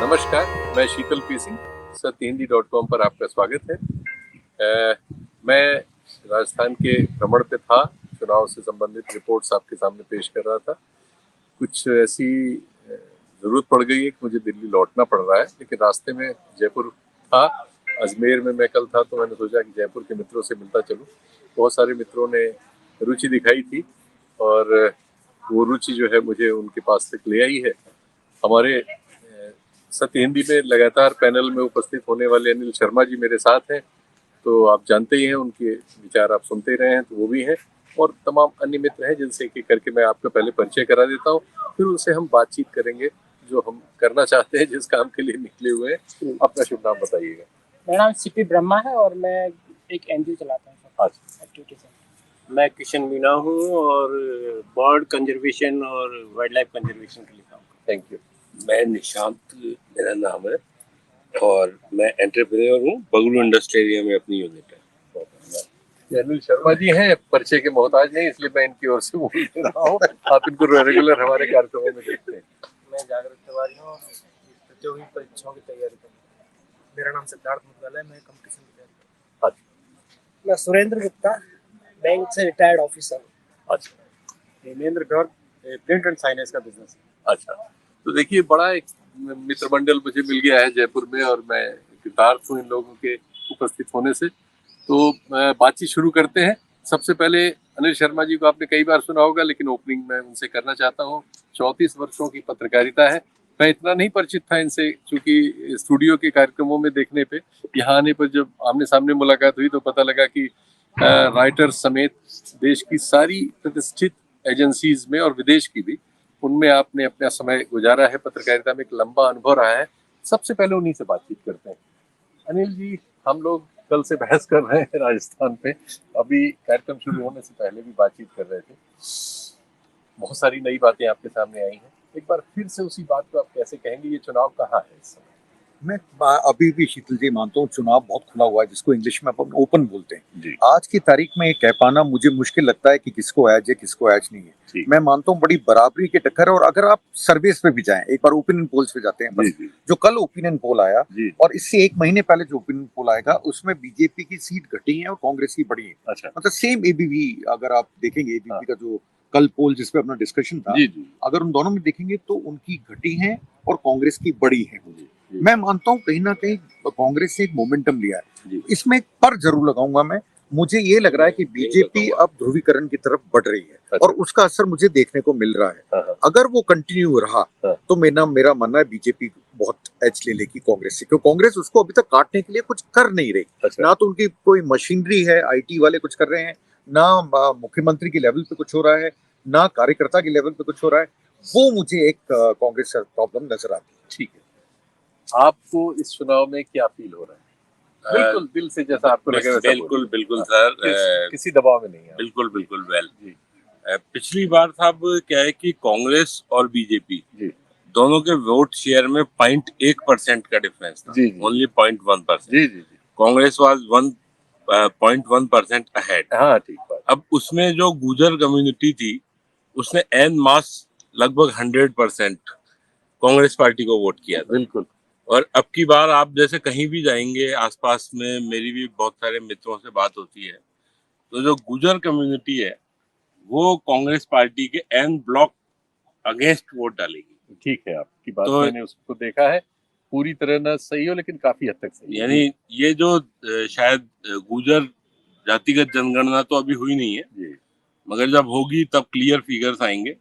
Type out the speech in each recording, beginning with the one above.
नमस्कार, मैं शीतल पी सिंह, सत्यहिंदी.com पर आपका स्वागत है। मैं राजस्थान के भ्रमण पे था, चुनाव से संबंधित रिपोर्ट्स आपके सामने पेश कर रहा था। कुछ ऐसी ज़रूरत पड़ गई है कि मुझे दिल्ली लौटना पड़ रहा है, लेकिन रास्ते में जयपुर था, अजमेर में मैं कल था, तो मैंने सोचा कि जयपुर के मित्रों से मिलता चलूँ। बहुत सारे मित्रों ने रुचि दिखाई थी और वो रुचि जो है मुझे उनके पास तक ले आई है। हमारे सत्य हिंदी में लगातार पैनल में उपस्थित होने वाले अनिल शर्मा जी मेरे साथ हैं, तो आप जानते ही हैं, उनके विचार आप सुनते रहे हैं, तो वो भी हैं और तमाम अन्य मित्र हैं जिनसे एक एक करके मैं आपका पहले परिचय करा देता हूँ, फिर उनसे हम बातचीत करेंगे जो हम करना चाहते हैं, जिस काम के लिए निकले हुए हैं। अपना शुभ नाम बताइएगा। मेरा नाम सीपी ब्रह्मा है और मैं एक एनजीओ चलाता हूँ। एक्टिविटी से मैं किशन मीना हूँ और बर्ड कंजर्वेशन और वाइल्ड लाइफ कंजर्वेशन के लिए काम करता हूँ। Thank you. मैं निशांत मेरा नाम है और मैं एंटरप्रेन्योर हूँ। बगलू इंडस्ट्रियल एरिया में अपनी यूनिट है। अनिल शर्मा जी हैं, परिचय के मोहताज नहीं, इसलिए मैं इनकी ओर से बोल रहा हूँ। आप इनको रेगुलर हमारे कार्यक्रमों में देखते हैं। मैं जागृत तिवारी हूँ, प्रतियोगी परीक्षाओं की तैयारी कर रहा हूँ। मेरा नाम सिद्धार्थ मुद्गल है, मैं कंपटीशन की तैयारी कर रहा हूँ। मैं सुरेंद्र गुप्ता, बैंक से रिटायर्ड ऑफिसर हूँ। अच्छा। Hemendra Garg, print and signage का बिजनेस है। अच्छा, तो देखिए, बड़ा एक मित्र मंडल मुझे मिल गया है जयपुर में और मैं कृतार्थ हूँ इन लोगों के उपस्थित होने से। तो बातचीत शुरू करते हैं। सबसे पहले अनिल शर्मा जी को आपने कई बार सुना होगा, लेकिन ओपनिंग मैं उनसे करना चाहता हूँ। 34 वर्षों की पत्रकारिता है। मैं इतना नहीं परिचित था इनसे, क्योंकि स्टूडियो के कार्यक्रमों में देखने पे, यहाँ आने पर जब आमने सामने मुलाकात हुई तो पता लगा कि राइटर समेत देश की सारी प्रतिष्ठित एजेंसीज में और विदेश की भी, उनमें आपने अपना समय गुजारा है। पत्रकारिता में एक लंबा अनुभव रहा है। सबसे पहले उन्हीं से बातचीत करते हैं। अनिल जी, हम लोग कल से बहस कर रहे हैं राजस्थान पे, अभी कार्यक्रम शुरू होने से पहले भी बातचीत कर रहे थे। बहुत सारी नई बातें आपके सामने आई हैं। एक बार फिर से उसी बात को आप कैसे कहेंगे, ये चुनाव कहाँ है इस समय? मैं अभी भी शीतल जी मानता हूँ चुनाव बहुत खुला हुआ है, जिसको इंग्लिश में अपन ओपन बोलते हैं जी। आज की तारीख में ये कह पाना मुझे मुश्किल लगता है कि किसको एज है किसको एज नहीं है। मैं मानता हूँ बड़ी बराबरी के टक्कर है। और अगर आप सर्वेस पे भी जाएं, एक बार ओपिनियन पोल्स पे जाते हैं, बस जो कल ओपिनियन पोल आया और इससे एक महीने पहले जो ओपिनियन पोल आएगा, उसमें बीजेपी की सीट घटी है और कांग्रेस की बढ़ी है। अच्छा। मतलब सेम एबीवी, अगर आप देखेंगे एबीवी का जो कल पोल जिसपे अपना डिस्कशन था, अगर उन दोनों में देखेंगे तो उनकी घटी है और कांग्रेस की बड़ी है। मैं मानता हूँ कहीं ना कहीं कांग्रेस ने एक मोमेंटम लिया है। इसमें एक पर जरूर लगाऊंगा मैं, मुझे ये लग रहा है कि बीजेपी अब ध्रुवीकरण की तरफ बढ़ रही है और उसका असर मुझे देखने को मिल रहा है। अगर वो कंटिन्यू रहा तो मेरा मानना है बीजेपी बहुत एज ले लेगी कांग्रेस से, क्योंकि कांग्रेस उसको अभी तक काटने के लिए कुछ कर नहीं रही। ना तो उनकी कोई मशीनरी है, आईटी वाले कुछ कर रहे हैं, ना मुख्यमंत्री के लेवल पे कुछ हो रहा है, ना कार्यकर्ता के लेवल पे कुछ हो रहा है। वो मुझे एक कांग्रेस का प्रॉब्लम नजर आती है। ठीक है, आपको इस चुनाव में क्या फील हो रहा है? बिल्कुल दिल से, जैसा आपको लगे वैसा। बिल्कुल सर, किसी दबाव में नहीं है। बिल्कुल वेल। पिछली बार साहब क्या है कि कांग्रेस और बीजेपी दोनों के वोट शेयर में 0.1% का डिफरेंस था। ओनली 0.1%। Congress was 1.1% ahead. हाँ, ठीक बात। अब उसमें जो गुजर कम्युनिटी थी, उसने एन मास लगभग 100% कांग्रेस पार्टी को वोट किया था। बिल्कुल। और अब की बार आप जैसे कहीं भी जाएंगे, आसपास में मेरी भी बहुत सारे मित्रों से बात होती है, तो जो गुजर कम्युनिटी है वो कांग्रेस पार्टी के एन ब्लॉक अगेंस्ट वोट डालेगी। ठीक है, आपकी बात तो मैंने उसको देखा है, पूरी तरह ना सही हो लेकिन काफी हद तक सही। यानी ये जो शायद गुजर जातिगत जनगणना तो अभी हुई नहीं है, मगर जब होगी तब क्लियर फिगर्स आएंगे।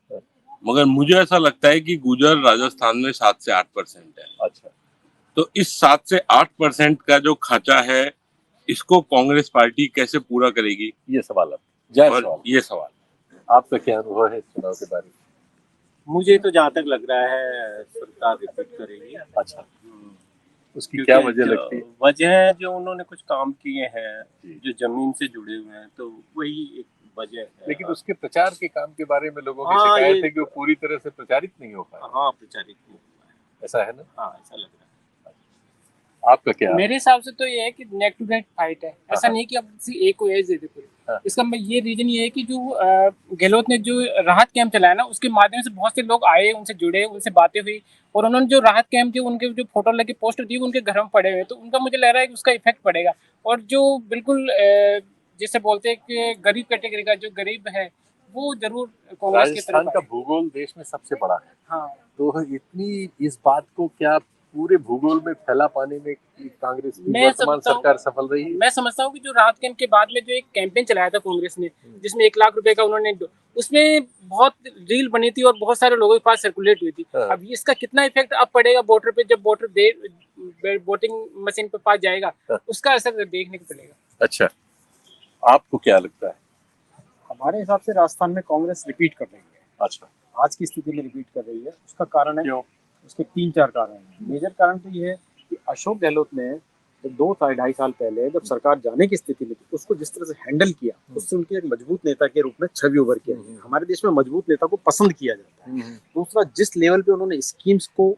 मगर मुझे ऐसा लगता है कि गुजर राजस्थान में 7 से 8% है। अच्छा, तो इस 7 से 8% का जो खांचा है, इसको कांग्रेस पार्टी कैसे पूरा करेगी, ये सवाल ये सवाल। आपका क्या अनुभव है चुनाव के बारे में? मुझे तो जहाँ तक लग रहा है सरकार रिपीट करेगी। अच्छा, उसकी क्या वजह लगती है? वजह है जो उन्होंने कुछ काम किए हैं जो जमीन से जुड़े हुए हैं, तो वही एक वजह है। लेकिन उसके प्रचार के काम के बारे में लोगों की शिकायत है कि वो पूरी तरह से प्रचारित नहीं हो पाया। हाँ, प्रचारित नहीं हो पाया। ऐसा है ना? हाँ, ऐसा लग रहा है। आपका क्या? मेरे हिसाब से तो ये है कि नेक टू नेक फाइट है। ऐसा नहीं कि अब किसी एक को एज दे दे पूरी। हाँ। इसका ये रीजन ये है कि जो गहलोत ने जो राहत कैंप चलाया ना, उसके माध्यम से बहुत से लोग आए, उनसे जुड़े, उनसे बातें हुई, और उन्होंने जो राहत कैंप थे उनके जो फोटो लगे पोस्टर दिए उनके घर में पड़े हुए, तो उनका मुझे लग रहा है कि उसका इफेक्ट पड़ेगा। और जो बिल्कुल जैसे बोलते हैं कि गरीब कैटेगरी का जो गरीब है वो जरूर कांग्रेस की राजस्थान तरफ का आएगा। भूगोल देश में सबसे बड़ा है, हाँ, तो इतनी इस बात को क्या पूरे भूगोल में फैला पाने में कांग्रेस की मैं वर्तमान समझता हूँ- सरकार सफल रही है। मैं समझता हूँ कि जो राहत कैंप के बाद में जो एक कैंपेन चलाया था कांग्रेस ने, जिसमें 1 लाख रुपए का उन्होंने, उसमें बहुत रील बनी थी और बहुत सारे लोगों के पास सर्कुलेट हुई थी। हाँ। अब इसका कितना इफेक्ट अब पड़ेगा वोटर पे, जब वोटर वोटिंग मशीन पे पास जाएगा, हाँ। उसका असर देखने को मिलेगा। अच्छा, आपको क्या लगता है? हमारे हिसाब से राजस्थान में कांग्रेस रिपीट कर रही है, अच्छा, आज की स्थिति में रिपीट कर रही है। उसका कारण है, क्यों? उसके 3-4 कारण हैं। मेजर कारण तो ये है कि अशोक गहलोत ने 2-2.5 साल पहले जब सरकार जाने की स्थिति में थी, उसको जिस तरह से हैंडल किया, उससे उनके एक मजबूत नेता के रूप में छवि उभर के आई है। हमारे देश में मजबूत नेता को पसंद किया जाता है। दूसरा, जिस लेवल पे उन्होंने स्कीम्स को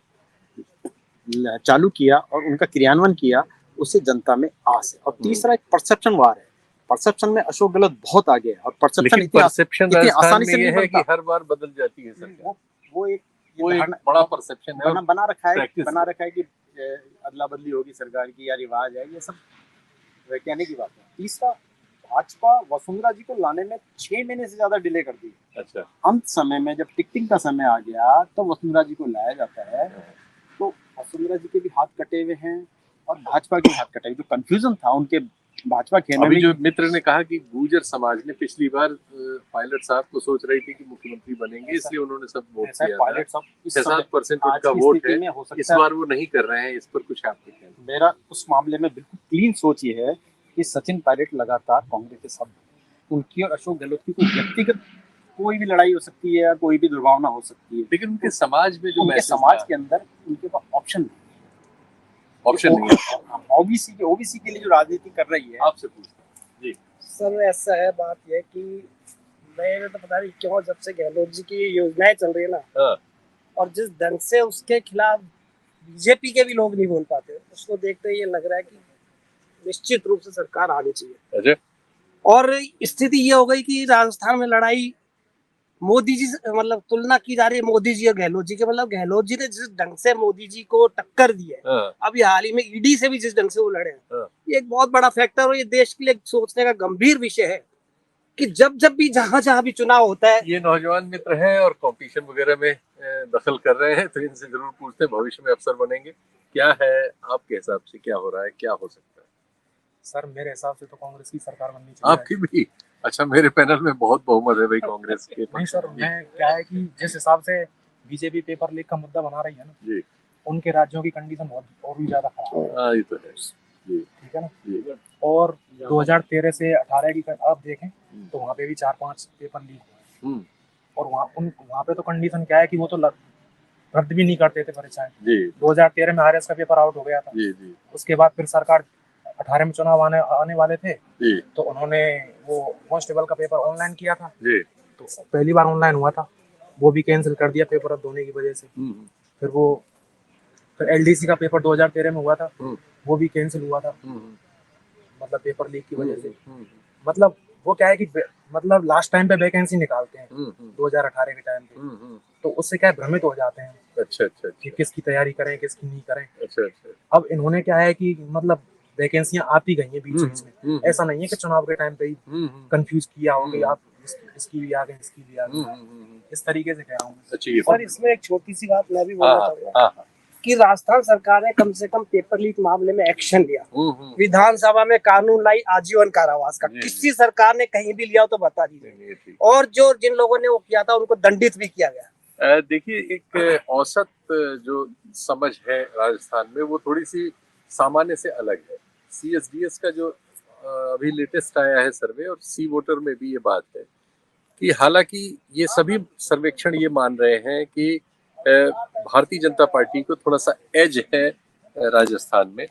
चालू किया और उनका क्रियान्वयन किया, उससे जनता में आस है। और तीसरा, एक परसेप्शन वार है। परसेप्शन में अशोक गहलोत बहुत आगे है, और परसेप्शन लेकिन परसेप्शन इतनी राजस्थान आसानी में से ये नहीं है कि बनता। हर बार बदल जाती है सरकार। वो एक वो एक धारणा- बड़ा परसेप्शन है। बना रखा है practice बना रखा है कि अदला बदली होगी सरकार की या रिवाज है, ये सब कहने की बात है। तीसरा, भाजपा वसुंधरा जी को लाने में 6 महीने से ज्यादा डिले कर दी। अच्छा, अंत समय में जब टिकटिंग का समय आ गया तो वसुंधरा जी को लाया जाता है, तो वसुंधरा जी के भी हाथ कटे हुए हैं और भाजपा के भी हाथ कटे हुए। जो कंफ्यूजन था उनके भाजपा खेमे अभी में, जो मित्र ने कहा कि गुर्जर समाज ने पिछली बार पायलट साहब को सोच रही थी कि मुख्यमंत्री बनेंगे, इसलिए उन्होंने सब वोट ऐसा किया पायलट सब इस समय 6-7% आज उनका की वोट स्थिति है। में हो इस सकता है। बार वो नहीं कर रहे हैं, इस पर कुछ आपके कहना है? मेरा उस मामले में बिल्कुल क्लीन सोच ये है कि सचिन पायलट लगातार कांग्रेस के साथ, उनकी और अशोक गहलोत की कोई व्यक्तिगत कोई भी लड़ाई हो सकती है या कोई भी दुर्भावना हो सकती है, लेकिन उनके समाज में जो उनके मैसेज समाज के अंदर उनके पास ऑप्शन नहीं है। ओबीसी के लिए जो राजनीति कर रही है। आपसे पूछता हूं। जी, सर ऐसा है, बात यह कि मैं तो पता नहीं क्यों जब से गहलोत जी की योजनाएं चल रही है ना, हाँ। और जिस ढंग से उसके खिलाफ बीजेपी के भी लोग नहीं बोल पाते, उसको देखते ही ये लग रहा है कि निश्चित रूप से सरकार आनी चाहिए। अच्छा, और स्थिति ये हो गई कि राजस्थान में लड़ाई मोदी जी से, मतलब तुलना की जा रही है मोदी जी और गहलोत जी के, मतलब गहलोत जी ने जिस ढंग से मोदी जी को टक्कर दी है, हाँ, अभी हाल ही में ईडी से भी जिस ढंग से वो लड़े हैं, हाँ। ये एक बहुत बड़ा फैक्टर और ये देश के लिए सोचने का गंभीर विषय है कि जब भी जहां भी चुनाव होता है, ये नौजवान मित्र हैं और कंपटीशन वगैरह में दखल कर रहे हैं, तो इनसे जरूर पूछते हैं भविष्य में अफसर बनेंगे। क्या है आपके हिसाब से, क्या हो रहा है, क्या हो सकता है? सर मेरे हिसाब से तो कांग्रेस की सरकार बननी चाहिए। आपकी भी? अच्छा, मेरे पैनल में बहुत बहुमत है भाई कांग्रेस के। नहीं सर, मैं क्या है कि जिस हिसाब से बीजेपी पेपर लीक का मुद्दा बना रही है ना जी, उनके राज्यों की कंडीशन बहुत और भी ज्यादा खराब है। हाँ ये तो है जी, ठीक है ना। जी, और 2013 से 18 की आप देखें तो वहाँ पे भी 4-5 पेपर लीक हुए हम्म, और वहाँ पे तो कंडीशन क्या है कि वो तो रद्द भी नहीं करते थे परीक्षाएं। जी, 2013 में आरएस का पेपर आउट हो गया था। जी, जी, उसके बाद फिर सरकार 18 में चुनाव आने वाले थे जी, तो उन्होंने वो कांस्टेबल का पेपर ऑनलाइन किया था, जी, तो पहली बार ऑनलाइन हुआ था, वो भी कैंसिल कर दिया पेपर रद्द होने की वजह से। फिर एलडीसी का पेपर 2013 में हुआ था, वो भी कैंसिल हुआ था, मतलब पेपर लीक की वजह से। मतलब वो क्या है कि मतलब लास्ट टाइम पे वैकेंसी निकालते हैं 2018 के टाइम पे, तो उससे क्या भ्रमित हो जाते हैं अच्छा, अच्छा, कि किसकी तैयारी करें किसकी नहीं करें। अच्छा, अच्छा, अब इन्होंने क्या है कि मतलब वैकेंसियां आती गई हैं बीच बीच में, ऐसा नहीं है कि चुनाव के टाइम पे ही कंफ्यूज किया हो कि आप इसकी भी आ गई इसकी भी आ गई, इस तरीके से कह रहा हूँ। अच्छा, ये सर इसमें एक छोटी सी बात मैं भी बोलना चाहूंगा हाँ, कि राजस्थान सरकार ने कम से कम पेपर लीक मामले में एक्शन लिया, विधानसभा में कानून लाई आजीवन कारावास का, किसी सरकार ने कहीं भी लिया हो तो बता दीजिए, और जो जिन लोगों ने वो किया था उनको दंडित भी किया गया। देखिए, एक औसत जो समझ है राजस्थान में वो थोड़ी सी सामान्य से अलग है। CSDS का जो अभी लेटेस्ट आया है सर्वे, और सी वोटर में भी ये बात है कि हालांकि ये सभी सर्वेक्षण ये मान रहे हैं कि भारतीय जनता पार्टी को थोड़ा सा एज है राजस्थान में।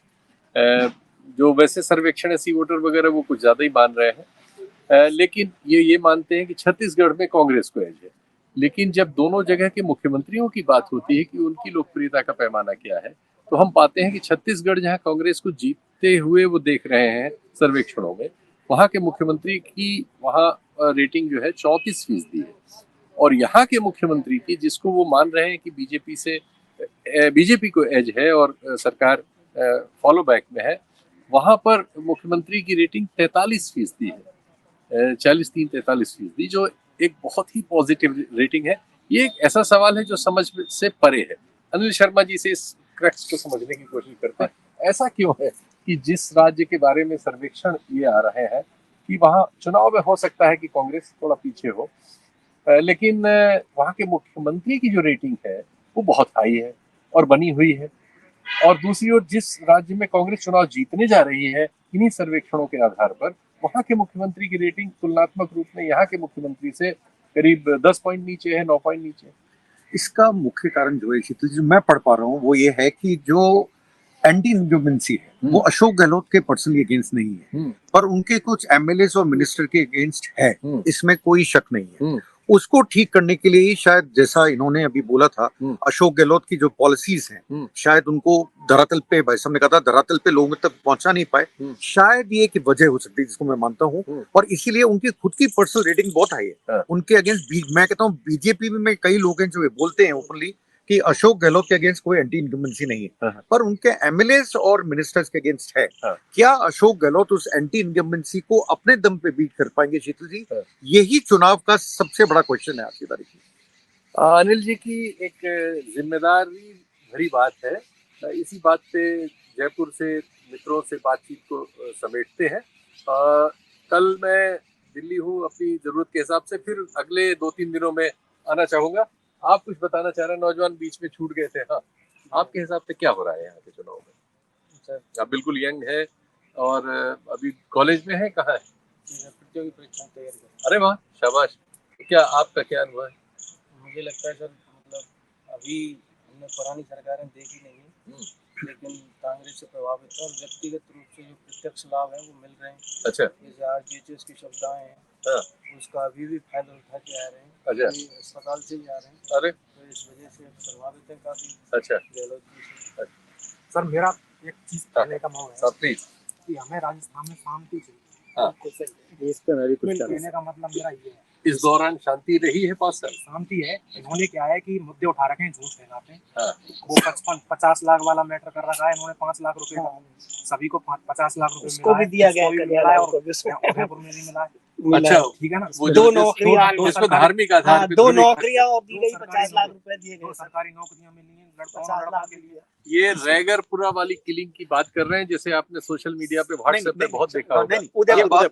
जो वैसे सर्वेक्षण है सी वोटर वगैरह वो कुछ ज्यादा ही मान रहे हैं, लेकिन ये मानते हैं कि छत्तीसगढ़ में कांग्रेस को एज है। लेकिन जब दोनों जगह के मुख्यमंत्रियों की बात होती है कि उनकी लोकप्रियता का पैमाना क्या है, तो हम पाते हैं कि छत्तीसगढ़ जहां कांग्रेस को जीतते हुए वो देख रहे हैं सर्वेक्षणों में, वहाँ के मुख्यमंत्री की वहाँ रेटिंग जो है 34% है, और यहाँ के मुख्यमंत्री की, जिसको वो मान रहे हैं कि बीजेपी को एज है और सरकार फॉलो बैक में है, वहाँ पर मुख्यमंत्री की रेटिंग 43% है, 43-43%, जो एक बहुत ही पॉजिटिव रेटिंग है। ये एक ऐसा सवाल है जो समझ से परे है। अनिल शर्मा जी से इस क्रक्स को समझने की कोशिश करते हैं, ऐसा क्यों है कि जिस राज्य के बारे में सर्वेक्षण ये आ रहे हैं कि वहाँ चुनाव में हो सकता है कि कांग्रेस थोड़ा पीछे हो, लेकिन वहाँ के मुख्यमंत्री की जो रेटिंग है वो बहुत हाई है और बनी हुई है, और दूसरी ओर जिस राज्य में कांग्रेस चुनाव जीतने जा रही है इन्हीं सर्वेक्षणों के आधार पर वहाँ के मुख्यमंत्री की रेटिंग तुलनात्मक रूप में यहाँ के मुख्यमंत्री से करीब 10 पॉइंट नीचे है, 9 पॉइंट नीचे है। इसका मुख्य कारण जो है शीतल जी, मैं पढ़ पा रहा हूँ, वो ये है कि जो एंटी इनकम्बेंसी है वो अशोक गहलोत के पर्सनली अगेंस्ट नहीं है, पर उनके कुछ एमएलए और मिनिस्टर के अगेंस्ट है, इसमें कोई शक नहीं है। उसको ठीक करने के लिए ही शायद, जैसा इन्होंने अभी बोला था, अशोक गहलोत की जो पॉलिसीज हैं शायद उनको धरातल पे, भाई साहब ने कहा था धरातल पे लोगों तक पहुंचा नहीं पाए, शायद ये एक वजह हो सकती है जिसको मैं मानता हूँ, और इसीलिए उनकी खुद की पर्सनल रेटिंग बहुत हाई है। उनके अगेंस्ट मैं कहता हूँ बीजेपी में कई लोग हैं जो ये बोलते हैं ओपनली कि अशोक गहलोत के अगेंस्ट कोई एंटी इनकम्बेंसी नहीं है, पर उनके एमएलए और मिनिस्टर्स के अगेंस्ट है। क्या अशोक गहलोत उस एंटी इनकम्बेंसी को अपने दम पे बीट कर पाएंगे शीतल जी? यही चुनाव का सबसे बड़ा क्वेश्चन है आज की तारीख में। अनिल जी की एक जिम्मेदारी भरी बात है, इसी बात पे जयपुर से मित्रों से बातचीत को समेटते हैं। कल मैं दिल्ली हूँ, अपनी जरूरत के हिसाब से फिर अगले 2-3 दिनों में आना चाहूंगा। आप कुछ बताना चाह रहे हैं, नौजवान बीच में छूट गए थे। हाँ, आपके हिसाब से क्या हो रहा है यहाँ के चुनाव में? आप बिल्कुल यंग है और अभी कॉलेज में है, कहाँ है? प्रतियोगी परीक्षा तैयारी कर रहा अरे वाह, शाबाश। क्या आपका क्या अनुभव है? हूं। मुझे लगता है सर, मतलब अभी हमने पुरानी सरकारें देखी नहीं है, लेकिन कांग्रेस से प्रभावित और व्यक्तिगत रूप से जो प्रत्यक्ष लाभ है वो मिल रहे हैं। अच्छा। जैसे आरजीएचएस की सुविधाएं हैं, हाँ। उसका अभी भी फायदा उठा के आ रहे हैं। अच्छा। अस्पताल से भी आ रहे हैं। अरे, तो इस वजह से प्रभावित है काफी। अच्छा। गहलोत जी से। सर मेरा एक चीज कहने का मोह है प्लीज। कि हमें राजस्थान में शांति चाहिए। हाँ। इस पे मैं भी कुछ कहने का मतलब मेरा ये है, इस दौरान शांति रही है 5 साल? शांति है। इन्होंने क्या है कि मुद्दे उठा रखे हैं, झूठ फैलाते हैं। हाँ। वो 50 लाख वाला मैटर कर रखा है, इन्होंने 5 लाख रुपए का, सभी को 50 लाख रुपए उसको भी दिया गया है, उदयपुर में नहीं मिला है। अच्छा, ठीक है ना, वो दो नौकरियां, जिसको धार्मिक आधार पे 2 नौकरियां और दी गई, 50 लाख रुपए दिए दो गए। सरकारी नौकरियां मिली हैं लड़कों 50 लाख के लिए। ये रैगरपुरा वाली किलिंग की बात कर रहे हैं, जैसे आपने सोशल मीडिया पे व्हाट्सएप पे बहुत देखा होगा। उदयपुर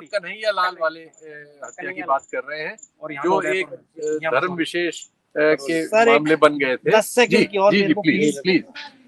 कन्हैया लाल वाले हत्या की बात कर रहे हैं, और यहाँ जो तो एक उदयपुर- धर्म विशेष के सर, एक मामले बन गए थे। 10 सेकंड की और जी, मेरे को प्लीज प्लीज।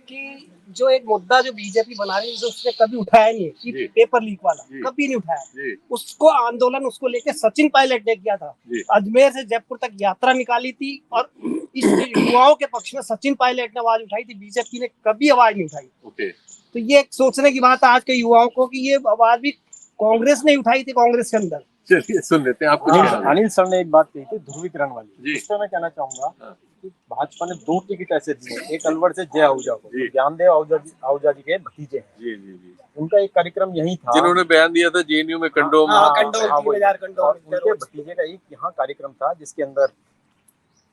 कि जो एक मुद्दा जो बीजेपी बना रही है, जो उसने कभी उठाया नहीं है, जी। कि पेपर लीक वाला जी। कभी नहीं उठाया। जी। उसको आंदोलन उसको लेके सचिन पायलट ने किया था। जी। अजमेर से जयपुर तक यात्रा निकाली थी और इस युवाओं के पक्ष में सचिन पायलट ने आवाज उठाई थी, बीजेपी ने कभी आवाज नहीं उठाई। ओके। तो ये एक सोचने की बात है आज के युवाओं को कि ये आवाज भी कांग्रेस ने उठाई थी, कांग्रेस के अंदर। चलिए सुन लेते हैं, आप कुछ कह रहे हैं। अनिल सर ने एक बात कही थी ध्रुवीकरण वाली, जी। इस पे मैं कहना चाहूंगा हाँ। कि भाजपा ने 2 टिकट ऐसे दिए, एक अलवर से जय आहूजा को, जी। ज्ञानदेव आहूजा जी के भतीजे हैं। जी जी जी, उनका एक कार्यक्रम यही था, जिन्होंने बयान दिया था जेएनयू में कंडोम। हाँ, कंडोम, हाँ, 3000 कंडोम और मिलते उनके रोज। भतीजे का एक यहाँ कार्यक्रम था जिसके अंदर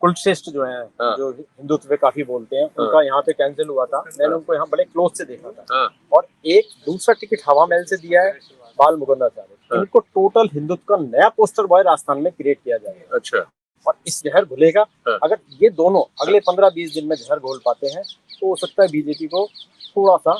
कुलश्रेष्ठ जो है, हाँ। जो हिंदुत्व पे काफी बोलते हैं, उनका यहाँ पे कैंसिल हुआ था। मैंने उनको यहाँ बड़े क्लोज से देखा था। हाँ। और एक दूसरा टिकट हवा महल से दिया है बाल मुकुंदाचार्य। हाँ। इनको टोटल हिंदुत्व का नया पोस्टर बॉय राजस्थान में क्रिएट किया जाएगा। अच्छा। और इस जहर घुलेगा। हाँ। अगर ये दोनों अगले 15-20 दिन में जहर घोल पाते हैं तो हो सकता है बीजेपी को थोड़ा सा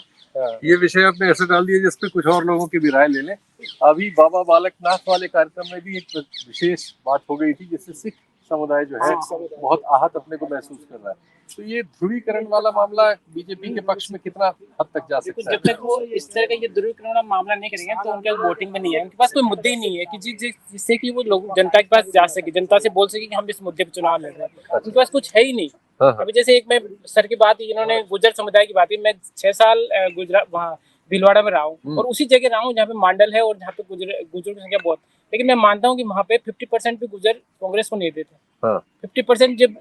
ये विषय आपने ऐसे डाल दिया जिसपे कुछ और लोगों की भी राय ले लें। अभी बाबा बालकनाथ वाले कार्यक्रम में भी एक विशेष बात हो गई थी, जिससे सिख समुदाय जो है बहुत आहत अपने को महसूस कर रहा है। तो ये ध्रुवीकरण वाला मामला बीजेपी के पक्ष में कितना हद तक जा सकता है? जब तक वो इस तरह का ये ध्रुवीकरण वाला मामला नहीं करेंगे तो उनके वोटिंग में नहीं है, उनके पास कोई मुद्दे ही नहीं है कि जिससे कि वो लोग जनता के पास जा सके, जनता से बोल सके कि हम इस मुद्दे पर चुनाव लड़ रहे हैं। उनके पास कुछ है ही नहीं। अभी जैसे एक मैं सर की बात, इन्होंने गुर्जर समुदाय की बात की, मैं 6 साल गुजरात वहाँ भीलवाड़ा में रहा हूँ और उसी जगह रहा हूँ जहाँ पे मांडल है और जहाँ पे गुर्जर की संख्या बहुत। लेकिन मैं मानता हूँ कि वहाँ पे 50% भी गुर्जर कांग्रेस को नहीं देते। 50% जब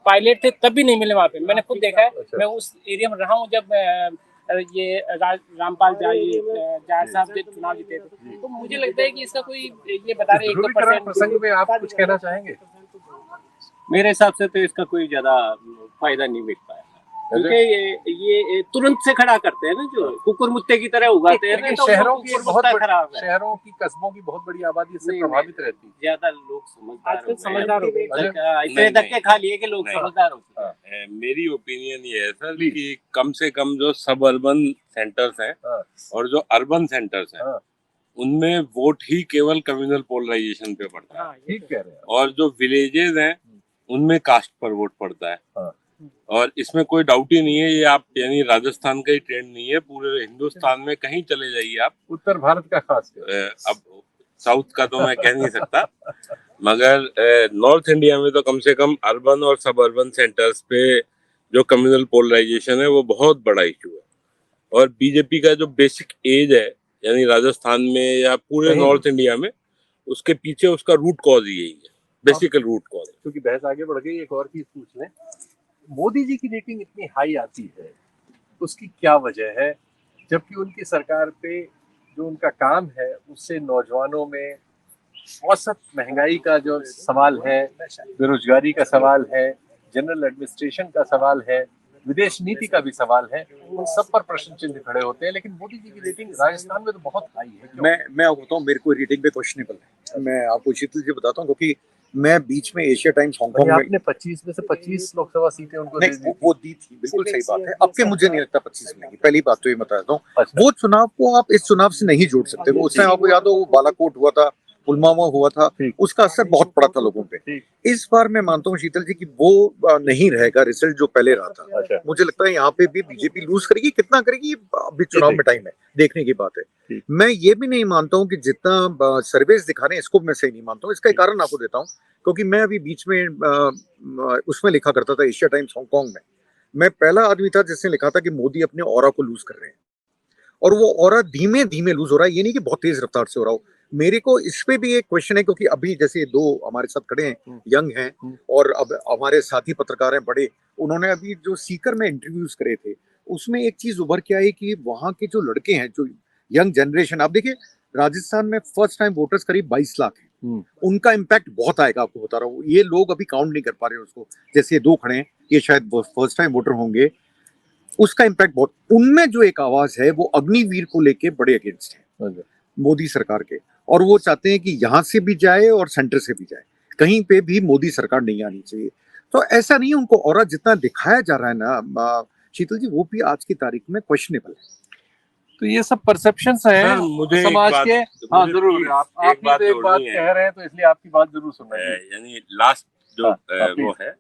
पायलट थे तब भी नहीं मिले वहाँ पे, मैंने खुद देखा है। मैं उस एरिया में रहा हूँ जब ये रामपाल जाट साहब जो चुनाव जीते थे, तो मुझे लगता है कि इसका कोई ये बता रहे 1-2% प्रसंग में आप कुछ कहना चाहेंगे? मेरे हिसाब से तो इसका कोई ज्यादा फायदा नहीं मिल पाया, क्योंकि ये तुरंत से खड़ा करते हैं ना, जो कुकुर मुत्ते की तरह उगाते हैं ना, तो शहरों की बहुत खराब है। शहरों की कस्बों की बहुत बड़ी आबादी इससे प्रभावित रहती है। ज्यादा लोग समझदार हो गए, इतने धक्के खा लिए कि लोग समझदार हो गए। मेरी ओपिनियन ये है सर कि कम से कम जो सब अर्बन सेंटर्स हैं और जो अर्बन सेंटर्स हैं उनमें वोट ही केवल कम्युनल पोलराइजेशन पे पड़ता है। ठीक कह रहे हैं। और जो विलेजेस हैं उनमें कास्ट पर वोट पड़ता है। और इसमें कोई डाउट ही नहीं है, ये आप यानी राजस्थान का ही ट्रेंड नहीं है, पूरे हिंदुस्तान में कहीं चले जाइए आप, उत्तर भारत का खास अब साउथ का तो मैं कह नहीं सकता, मगर नॉर्थ इंडिया में तो कम से कम अर्बन और सब अर्बन सेंटर्स पे जो कम्युनल पोलराइजेशन है वो बहुत बड़ा इशू है। और बीजेपी का जो बेसिक एज है यानी राजस्थान में या पूरे नॉर्थ इंडिया में, उसके पीछे उसका रूट कॉज यही है, बेसिकल रूट कॉज। क्योंकि बहस आगे बढ़ गई, एक और चीज पूछ लें, मोदी जी की रेटिंग इतनी हाई आती है, उसकी क्या वजह है, जबकि उनकी सरकार पे जो उनका काम है उससे नौजवानों में औसत महंगाई का जो सवाल है, बेरोजगारी का सवाल है, जनरल एडमिनिस्ट्रेशन का सवाल है, विदेश नीति का भी सवाल है, उन सब पर प्रश्न चिन्ह खड़े होते हैं। लेकिन मोदी जी की रेटिंग राजस्थान में तो बहुत हाई है। मैं आपको बताऊं, मेरे को रेटिंग पे क्वेश्चनेबल है। मैं आपको शीतल जी बताता हूँ, क्योंकि मैं बीच में एशिया टाइम्स हांगकांग में, आपने 25 में से 25 लोकसभा सीटें उनको वो दी थी, बिल्कुल सही बात है। अब के मुझे नहीं लगता 25 मिलेंगी, पहली बात तो ये बता देता हूँ। वो चुनाव को आप इस चुनाव से नहीं जोड़ सकते। वो उससे आपको याद हो, वो बालाकोट हुआ था, पुलवामा हुआ था, उसका असर बहुत पड़ा था लोगों पे। इस बार मैं मानता हूँ शीतल जी की वो नहीं रहेगा रिजल्ट जो पहले रहा था। मुझे लगता है यहाँ पे भी बीजेपी लूज करेगी, कितना करेगी अभी चुनाव में टाइम है, देखने की बात है। मैं ये भी नहीं मानता हूँ कि जितना सर्वेस दिखा रहे हैं इसको मैं सही नहीं मानता हूँ। इसका एक कारण आपको देता हूँ, क्योंकि मैं अभी बीच में उसमें लिखा करता था एशिया टाइम्स हांगकांग में। मैं पहला आदमी था जिसने लिखा था कि मोदी अपने ऑरा को लूज कर रहे हैं, और वो ऑरा धीमे धीमे लूज हो रहा है, ये नहीं कि बहुत तेज रफ्तार से हो रहा हो। मेरे को इस पे भी एक क्वेश्चन है, क्योंकि अभी जैसे दो हमारे साथ खड़े हैं, यंग हैं, और अब हमारे साथी पत्रकार हैं बड़े, उन्होंने अभी जो सीकर में इंटरव्यूज करे थे, उसमें एक चीज उभर के आई कि वहाँ के जो लड़के हैं, जो यंग जनरेशन, आप देखिए राजस्थान में फर्स्ट टाइम वोटर्स करीब 22 लाख हैं, उनका इम्पैक्ट बहुत आएगा, आपको बता रहा हूँ। ये लोग अभी काउंट नहीं कर पा रहे उसको, जैसे ये दो खड़े हैं, ये शायद फर्स्ट टाइम वोटर होंगे, उसका इम्पैक्ट बहुत। उनमें जो एक आवाज है वो अग्निवीर को लेके बड़े अगेंस्ट है मोदी सरकार के, और वो चाहते हैं कि यहाँ से भी जाए और सेंटर से भी जाए, कहीं पे भी मोदी सरकार नहीं आनी चाहिए। तो ऐसा नहीं है उनको, और जितना दिखाया जा रहा है ना शीतल जी, वो भी आज की तारीख में क्वेश्चनेबल है। तो ये सब परसेप्शंस हैं मुझे समाज के। हाँ जरूर, आप एक बात कह रहे हैं तो इसलिए आपकी बात जरूर सुनना है। यानी लास्ट जो वो है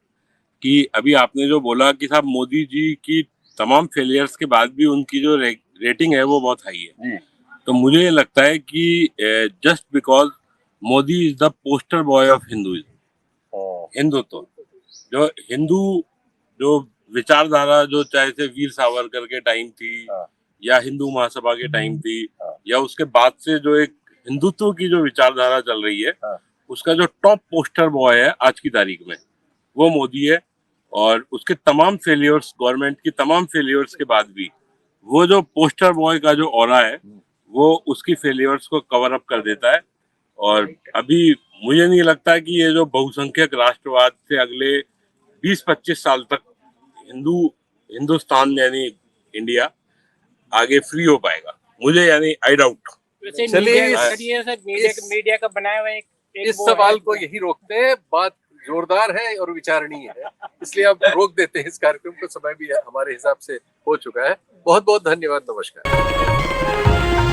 कि अभी आपने जो बोला कि साहब मोदी जी की तमाम फेलियर्स के बाद भी उनकी जो रेटिंग है वो बहुत हाई है, तो मुझे ये लगता है कि just because Modi is the poster boy of Hinduism, Hindutva, जो हिंदू जो विचारधारा जो चाहे से वीर सावरकर के टाइम थी या हिंदू महासभा के टाइम थी या उसके बाद से जो एक हिंदुत्व की जो विचारधारा चल रही है, उसका जो टॉप पोस्टर बॉय है आज की तारीख में वो मोदी है। और उसके तमाम फेलियर्स, गवर्नमेंट की तमाम फेलियर्स के बाद भी वो जो पोस्टर बॉय का जो ऑरा है वो उसकी फेलियर्स को कवर अप कर देता है। और अभी मुझे नहीं लगता कि ये जो बहुसंख्यक राष्ट्रवाद से अगले 20-25 साल तक हिंदुस्तान यानी इंडिया आगे फ्री हो पाएगा, मुझे यानी आई डाउट। चलिए मीडिया का बनाया हुआ इस सवाल को यही रोकते हैं। बात जोरदार है और विचारणीय है, इसलिए अब रोक देते हैं इस कार्यक्रम को। समय भी हमारे हिसाब से हो चुका है। बहुत बहुत धन्यवाद, नमस्कार।